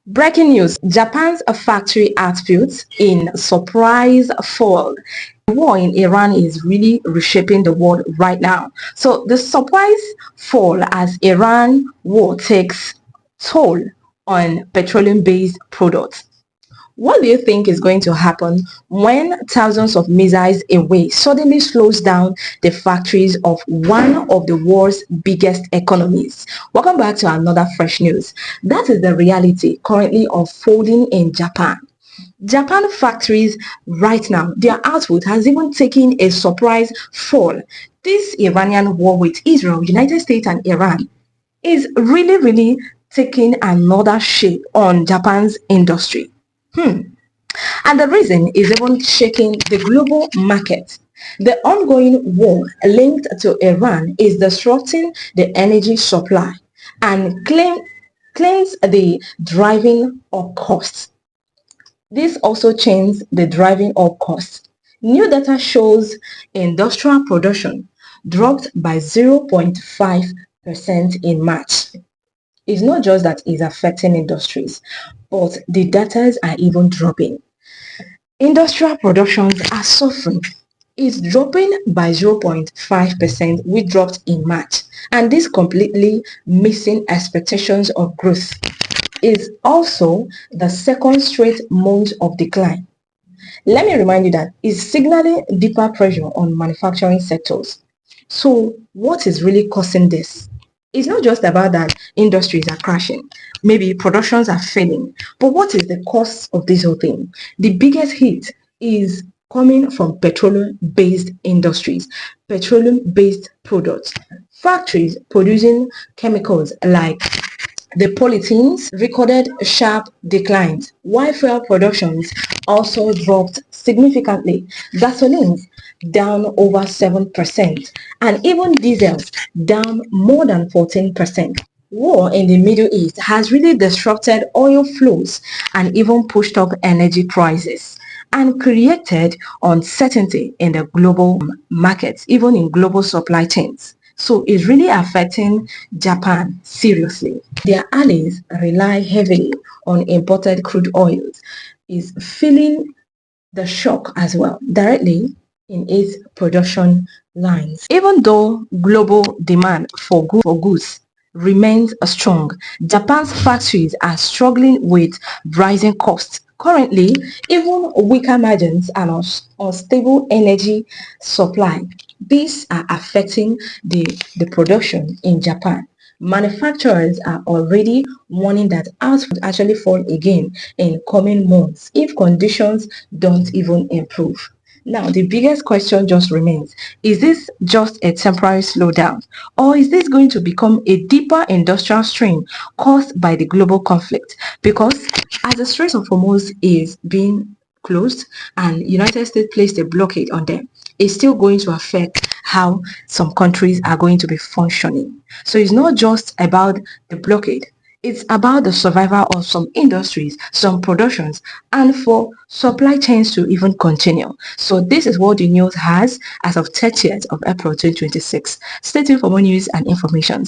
Breaking news, Japan's factory output in surprise fall. The war in Iran is really reshaping the world right now. So the surprise fall as Iran war takes toll on petroleum-based products. What do you think is going to happen when thousands of missiles away suddenly slows down the factories of one of the world's biggest economies? Welcome back to another fresh news. That is the reality currently unfolding in Japan. Japan factories right now, their output has even taken a surprise fall. This Iranian war with Israel, United States and Iran is really taking another shape on Japan's industry. And the reason is even shaking the global market. The ongoing war linked to Iran is disrupting the energy supply and claims the driving up costs. This also changes the driving up costs. New data shows industrial production dropped by 0.5% in March. It's not just that it's affecting industries, but the data are even dropping. Industrial productions are suffering. It's dropping by 0.5%, which dropped in March. And this completely missing expectations of growth is also the second straight month of decline. Let me remind you that it's signaling deeper pressure on manufacturing sectors. So what is really causing this? It's not just about that industries are crashing, maybe productions are failing, but what is the cause of this whole thing? The biggest hit is coming from petroleum-based industries, petroleum-based products, factories producing chemicals like the polythenes recorded sharp declines, while fuel productions also dropped significantly. Gasolines down over 7%, and even diesels down more than 14%. War in the Middle East has really disrupted oil flows and even pushed up energy prices and created uncertainty in the global markets, even in global supply chains. So it's really affecting Japan seriously. Their allies rely heavily on imported crude oils, is feeling the shock as well directly in its production lines. Even though global demand for goods remains strong, Japan's factories are struggling with rising costs. Currently, even weaker margins and unstable energy supply, these are affecting the production in Japan. Manufacturers are already warning that output will actually fall again in coming months if conditions don't even improve. Now, the biggest question just remains, is this just a temporary slowdown, or is this going to become a deeper industrial strain caused by the global conflict? Because as the Strait of Hormuz is being closed and United States placed a blockade on them, it's still going to affect how some countries are going to be functioning. So it's not just about the blockade. It's about the survival of some industries, some productions, and for supply chains to even continue. So this is what the news has as of 30th of April 2026. Stay tuned for more news and information.